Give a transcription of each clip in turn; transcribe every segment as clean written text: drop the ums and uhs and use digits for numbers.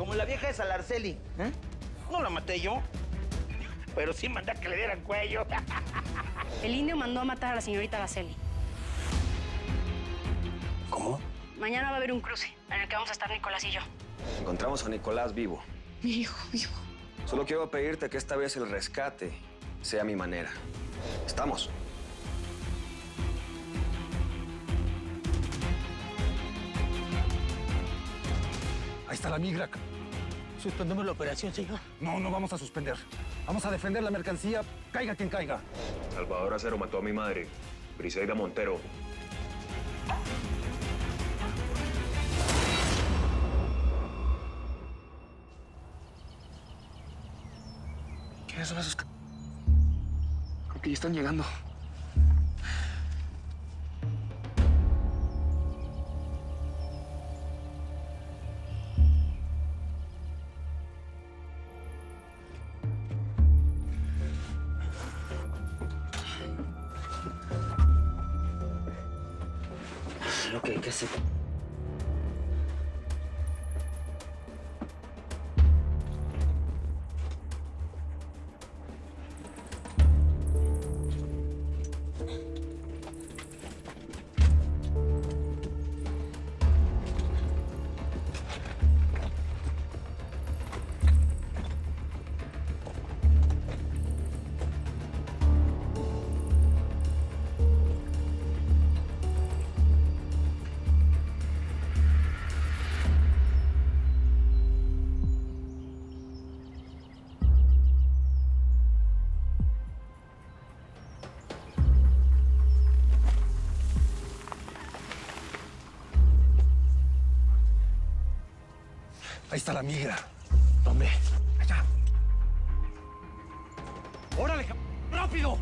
como la vieja de Salarceli. ¿Eh? No la maté yo, pero sí mandé a que le dieran cuello. El indio mandó a matar a la señorita Gaceli. ¿Cómo? Mañana va a haber un cruce en el que vamos a estar Nicolás y yo. Encontramos a Nicolás vivo. Mi hijo, vivo. Solo quiero pedirte que esta vez el rescate sea a mi manera. ¿Estamos? Ahí está la migra. Suspendemos la operación, señor. No, no vamos a suspender. Vamos a defender la mercancía, caiga quien caiga. Salvador Acero mató a mi madre, Briseida Montero. ¿Quiénes son esos? Creo que ya están llegando. Lo que hay que hacer. Ahí está la migra. ¿Dónde? Allá. ¡Órale, rápido!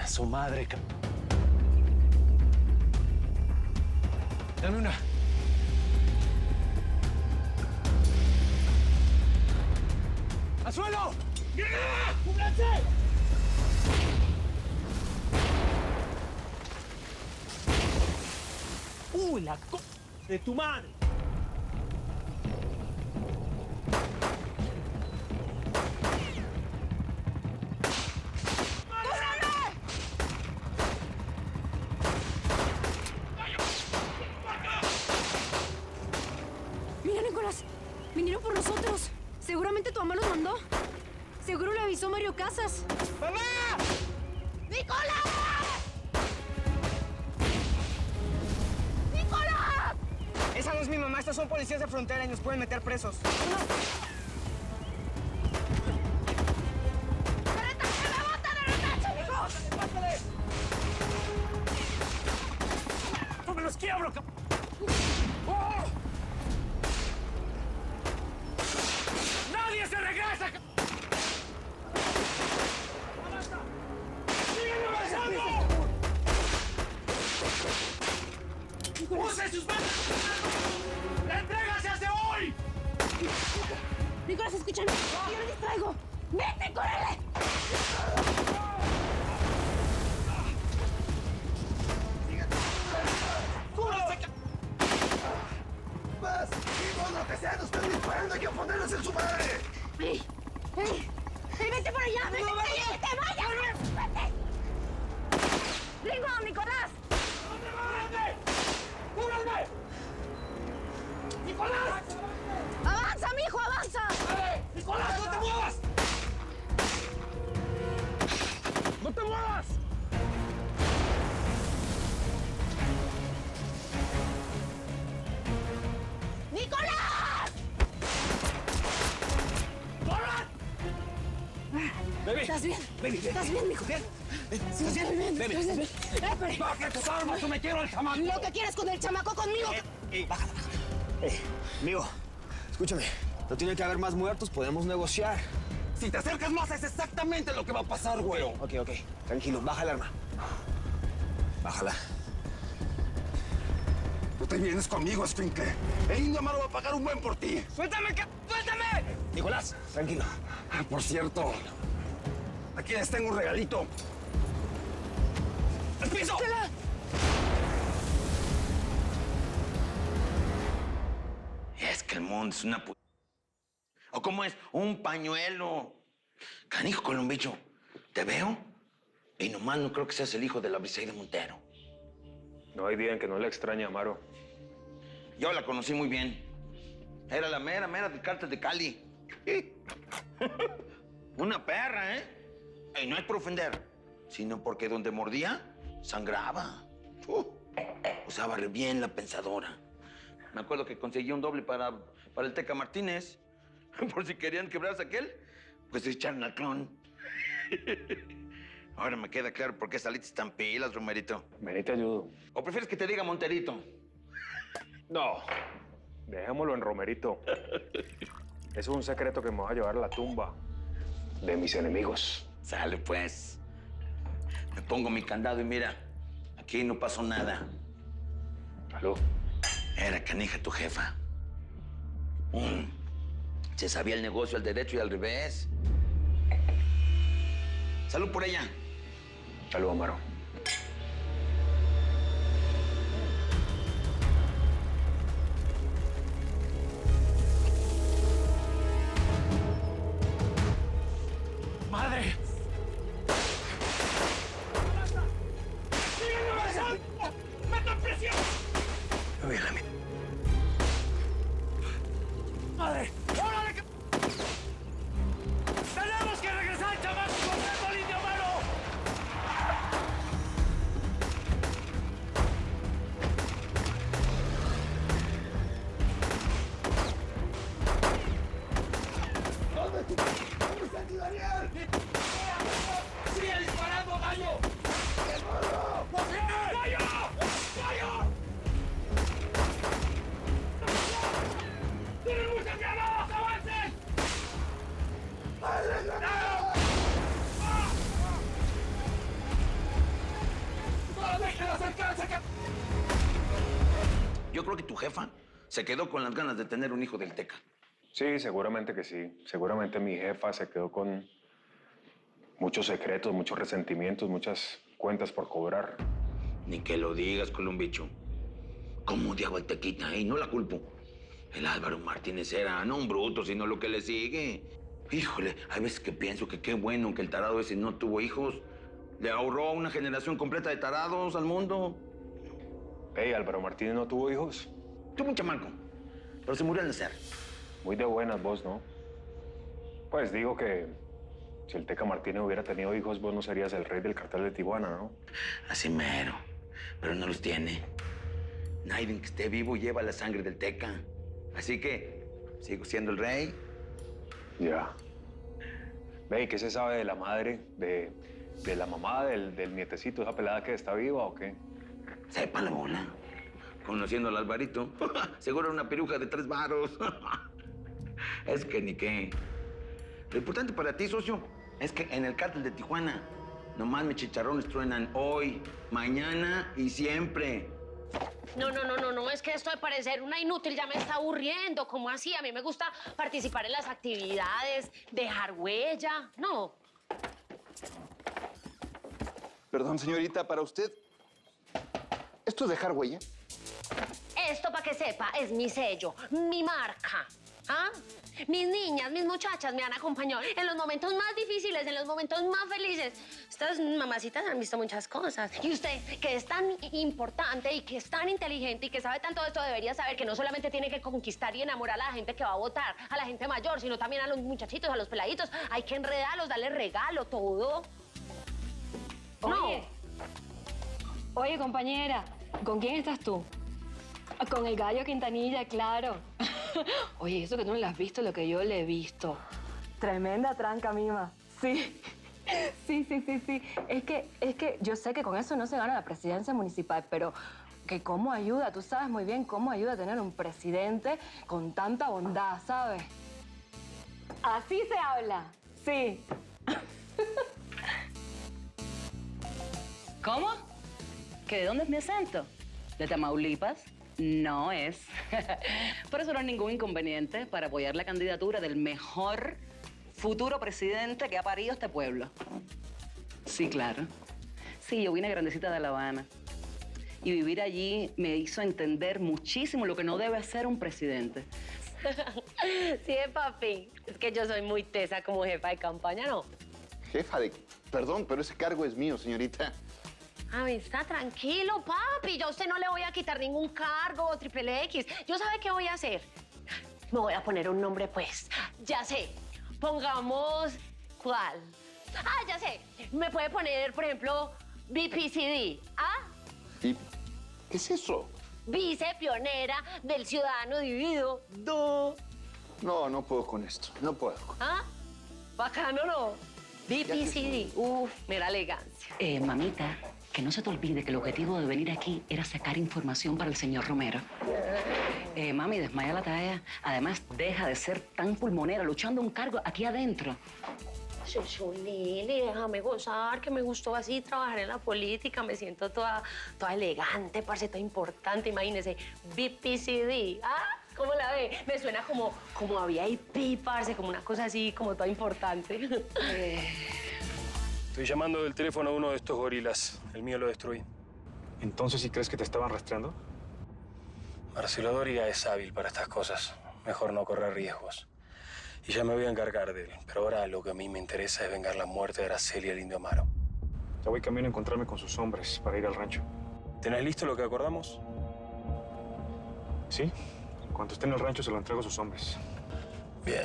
A su madre, Dame una. ¡Al suelo! ¡Cúbranse! ¡Uy, la de tu madre! Mira, Nicolás, vinieron por nosotros. Seguramente tu mamá los mandó. Seguro le avisó Mario Casas. ¡Mamá! ¡Nicolás! ¡Nicolás! Esa no es mi mamá, estos son policías de frontera y nos pueden meter presos. ¡No me los quiebro, ¡Nadie se regresa! ¡Sígueme avanzando! ¡Use sus manos! ¡La entrega se hace hoy! Nicolás, escúchame. Yo lo distraigo. ¡Vete, córrele! ¡Más! ¡Vivos lo que sea! ¡Nos están disparando! ¡Hay que ponerles en su madre! ¡Ey! ¡Ey! ¡Ey, vete por allá! ¡Vete! ¡Vete! ¡Vaya! ¡Vete! ¡Ringo, Nicolás! ¡Cúbranme! ¡Cúbranme! ¡Nicolás! ¡Avanza, mijo, avanza! ¡Nicolás, no te muevas! ¡No te muevas! ¡Nicolás! ¡Corran! ¡Bebé! ¿Estás bien? Baby, ¿Estás bien, mijo? ¿Bien? Sí, estoy bien. Baby, ¿Estás bien? Espere. ¡Baja tus armas o me quiero el chamaco! Lo que quieres con el chamaco conmigo. Bájala, bájala. Amigo, escúchame. No tiene que haber más muertos, podemos negociar. Si te acercas más es exactamente lo que va a pasar, güero. Ok, tranquilo, baja el arma. Bájala. Tú te vienes conmigo, escuincle. El indio Amaro va a pagar un buen por ti. ¡Suéltame! ¡Suéltame! Nicolás, tranquilo. Ah, por cierto, aquí les tengo un regalito. ¡Al piso! que el mundo es una ¿O cómo es? Un pañuelo. Canijo, Columbicho, te veo y nomás no creo que seas el hijo de la Briseida Montero. No hay día en que no le extrañe a Amaro. Yo la conocí muy bien. Era la mera del cártel de Cali. Una perra, ¿eh? Y no es por ofender, sino porque donde mordía, sangraba. Usaba re bien la pensadora. Me acuerdo que conseguí un doble para el Teca Martínez. Por si querían quebrarse aquel, pues se echaron al clon. Ahora me queda claro por qué saliste tan pilas, Romerito. Vení, te ayudo. ¿O prefieres que te diga Monterito? No, dejémoslo en Romerito. Es un secreto que me va a llevar a la tumba de mis enemigos. Sale, pues. Me pongo mi candado y mira, aquí no pasó nada. Salud. Era canija tu jefa. Se sabía el negocio al derecho y al revés. Salud por ella. Salud, Amaro. ¡Madre! ¡Meta presión! Déjame. ¡Madre! ¡Órale! ¡Tenemos que regresar, chavales! ¡Corriendo, línea mano! ¿Dónde está tu Daniel? ¡Sigue disparando, gallo! ¡Gallo! ¡Gallo! ¡Tienen muchas granadas! ¡Avancen! ¡Padre, granadas! ¡No dejen acercarse! Yo creo que tu jefa se quedó con las ganas de tener un hijo del Teca. Sí, seguramente que sí. Seguramente mi jefa se quedó con muchos secretos, muchos resentimientos, muchas cuentas por cobrar. Ni que lo digas, Columbicho. ¿Cómo odiaba el Tequita? Y no la culpo. El Álvaro Martínez era no un bruto, sino lo que le sigue. Híjole, hay veces que pienso que qué bueno que el tarado ese no tuvo hijos. Le ahorró una generación completa de tarados al mundo. Hey, Álvaro Martínez no tuvo hijos. Tuvo un chamaco, pero se murió al nacer. Muy de buenas vos, ¿no? Pues digo que si el Teca Martínez hubiera tenido hijos, vos no serías el rey del cartel de Tijuana, ¿no? Así mero, pero no los tiene. Nadie que esté vivo lleva la sangre del Teca. Así que sigo siendo el rey. Ya. Ve, ¿y qué se sabe de la madre, de la mamá del nietecito, esa pelada que está viva o qué? Sepa la bola. Conociendo al Alvarito, seguro era una peluca de 3 varos. Es que ni qué. Lo importante para ti, socio, es que en el cártel de Tijuana nomás mis chicharrones truenan hoy, mañana y siempre. No, es que esto de parecer una inútil ya me está aburriendo. ¿Cómo así? A mí me gusta participar en las actividades, dejar huella. No. Perdón, señorita, para usted, ¿esto es dejar huella? Esto, para que sepa, es mi sello, mi marca. ¿Ah? Mis niñas, mis muchachas me han acompañado en los momentos más difíciles, en los momentos más felices. Estas mamacitas han visto muchas cosas. Y usted, que es tan importante y que es tan inteligente y que sabe tanto de esto, debería saber que no solamente tiene que conquistar y enamorar a la gente que va a votar, a la gente mayor, sino también a los muchachitos, a los peladitos. Hay que enredarlos, darles regalo, todo. Oye, oye, compañera, ¿con quién estás tú? Con el gallo Quintanilla, claro. Oye, eso que tú no le has visto, lo que yo le he visto. Tremenda tranca, mima. Sí. Sí. Es que yo sé que con eso no se gana la presidencia municipal, pero que cómo ayuda, tú sabes muy bien cómo ayuda a tener un presidente con tanta bondad, ¿sabes? Así se habla, sí. ¿Cómo? ¿Que de dónde es mi acento? ¿De Tamaulipas? No es. Pero eso no es ningún inconveniente para apoyar la candidatura del mejor futuro presidente que ha parido este pueblo. Sí, claro. Sí, yo vine grandecita de La Habana. Y vivir allí me hizo entender muchísimo lo que no debe hacer un presidente. Sí, papi. Es que yo soy muy tesa como jefa de campaña, ¿no? Jefa de... Perdón, pero ese cargo es mío, señorita. Ay, está tranquilo, papi. Yo a usted no le voy a quitar ningún cargo, triple X. Yo sabe qué voy a hacer. Me voy a poner un nombre, pues. Ya sé. Pongamos... ¿Cuál? Ah, ya sé. Me puede poner, por ejemplo, BPCD. ¿Ah? ¿Y qué es eso? Vice pionera del ciudadano dividido. No, no puedo con esto. No puedo. ¿Ah? Bacano, ¿no? BPCD. Uf, mera elegancia. Mamita, que no se te olvide que el objetivo de venir aquí era sacar información para el señor Romero. Mami, desmaya la tarea. Además, deja de ser tan pulmonera luchando un cargo aquí adentro. Lili, déjame gozar, que me gustó así trabajar en la política. Me siento toda elegante, parce, toda importante. Imagínese, BPCD. ¿Ah? ¿Cómo la ve? Me suena como a VIP, parce, como una cosa así, como toda importante. Estoy llamando del teléfono a uno de estos gorilas. El mío lo destruí. Entonces, ¿sí crees que te estaban rastreando? Marcelo Doria es hábil para estas cosas. Mejor no correr riesgos. Y ya me voy a encargar de él. Pero ahora lo que a mí me interesa es vengar la muerte de Araceli y el Indio Amaro. Ya voy camino a encontrarme con sus hombres para ir al rancho. ¿Tenés listo lo que acordamos? ¿Sí? En cuanto esté en el rancho, se lo entrego a sus hombres. Bien.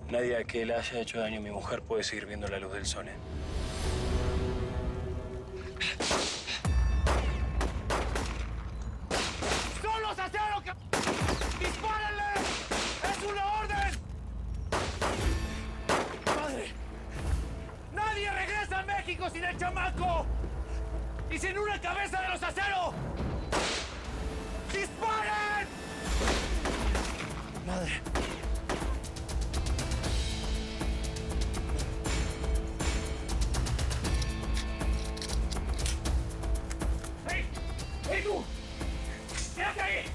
Nadie a que le haya hecho daño a mi mujer puede seguir viendo la luz del sol, ¿eh? ¡Son los aceros que... ¡Dispárenle! ¡Es una orden! ¡Madre! ¡Nadie regresa a México sin el chamaco! ¡Y sin una cabeza de los aceros! ¡Disparen! ¡Madre! ¡Hey! ¡Hey, tú! ¡Quédate ahí!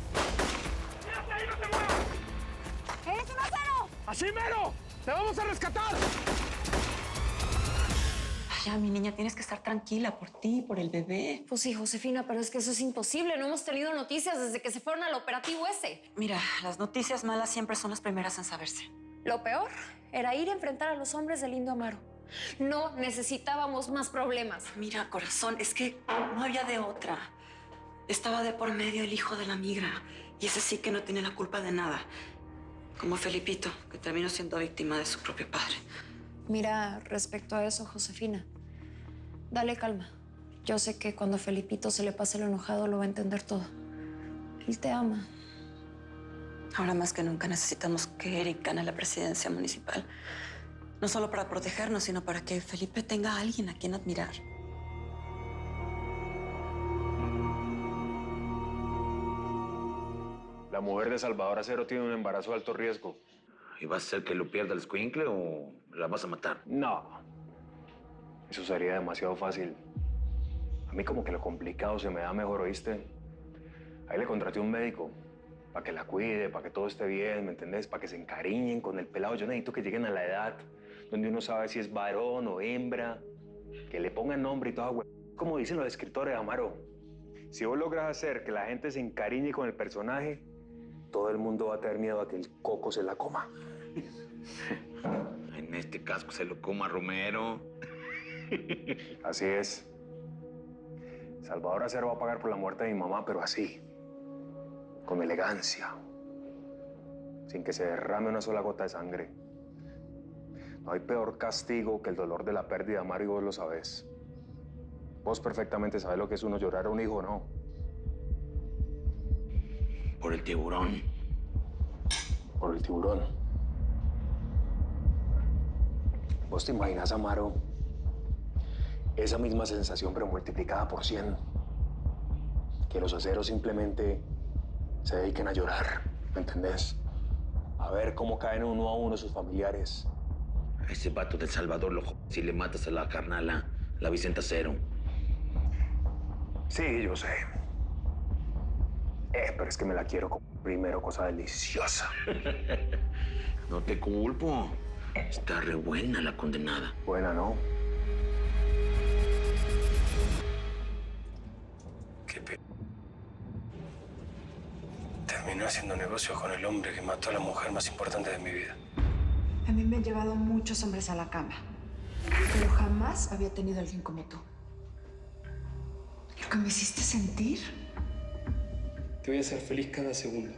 ¡Quédate ahí, no te muevas! ¡Eres un acero! ¡Así mero! ¡Te vamos a rescatar! Ya, mi niña, tienes que estar tranquila por ti, por el bebé. Pues sí, Josefina, pero es que eso es imposible. No hemos tenido noticias desde que se fueron al operativo ese. Mira, las noticias malas siempre son las primeras en saberse. Lo peor era ir a enfrentar a los hombres del Indio Amaro. No necesitábamos más problemas. Mira, corazón, es que no había de otra. Estaba de por medio el hijo de la migra. Y ese sí que no tiene la culpa de nada. Como Felipito, que terminó siendo víctima de su propio padre. Mira, respecto a eso, Josefina, dale calma. Yo sé que cuando Felipito se le pase lo enojado lo va a entender todo. Él te ama. Ahora más que nunca necesitamos que Eric gane la presidencia municipal. No solo para protegernos, sino para que Felipe tenga a alguien a quien admirar. La mujer de Salvador Acero tiene un embarazo de alto riesgo. ¿Y vas a hacer que lo pierda el escuincle o la vas a matar? No. Eso sería demasiado fácil. A mí como que lo complicado se me da mejor, ¿oíste? Ahí le contraté un médico para que la cuide, para que todo esté bien, ¿me entendés? Para que se encariñen con el pelado. Yo necesito que lleguen a la edad donde uno sabe si es varón o hembra, que le pongan nombre y todo, como dicen los escritores, Amaro. Si vos logras hacer que la gente se encariñe con el personaje, todo el mundo va a tener miedo a que el coco se la coma. En este caso se lo coma Romero. Así es. Salvador Acero va a pagar por la muerte de mi mamá, pero así, con elegancia, sin que se derrame una sola gota de sangre. No hay peor castigo que el dolor de la pérdida, Amaro, y vos lo sabés. Vos perfectamente sabés lo que es uno llorar a un hijo, ¿no? Por el tiburón. Por el tiburón. ¿Vos te imaginas, Amaro, esa misma sensación pero multiplicada por 100? Que los aceros simplemente se dediquen a llorar, ¿me entendés? A ver cómo caen uno a uno sus familiares. A ese vato del Salvador lo si le matas a la carnala, la Vicenta Acero. Sí, yo sé. Pero es que me la quiero como primero, cosa deliciosa. No te culpo. Está re buena la condenada. Buena, ¿no? Qué pe... Terminé terminé haciendo negocios con el hombre que mató a la mujer más importante de mi vida. A mí me han llevado muchos hombres a la cama, pero jamás había tenido a alguien como tú. Lo que me hiciste sentir. Te voy a hacer feliz cada segundo.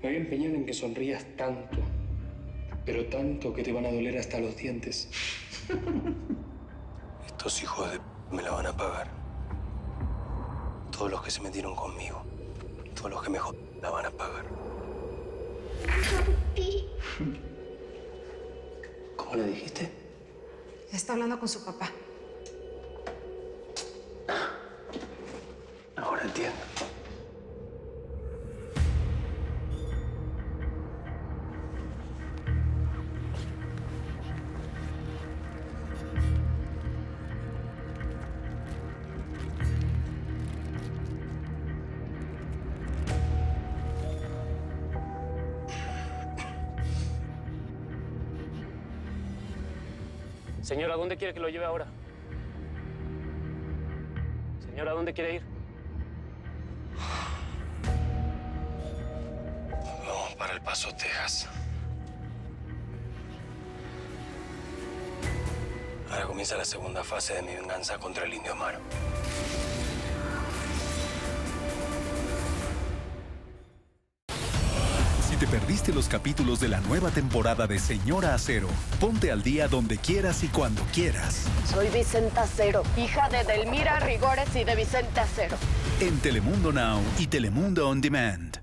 Me voy a empeñar en que sonrías tanto, pero tanto que te van a doler hasta los dientes. Estos hijos de me la van a pagar. Todos los que se metieron conmigo, todos los que me la van a pagar. ¿Cómo le dijiste? Está hablando con su papá. Ahora entiendo. Señora, ¿a dónde quiere que lo lleve ahora? Señora, ¿a dónde quiere ir? Vamos para El Paso, Texas. Ahora comienza la segunda fase de mi venganza contra el Indio Amaro. Si te perdiste los capítulos de la nueva temporada de Señora Acero, ponte al día donde quieras y cuando quieras. Soy Vicenta Acero, hija de Delmira Rigores y de Vicente Acero. En Telemundo Now y Telemundo On Demand.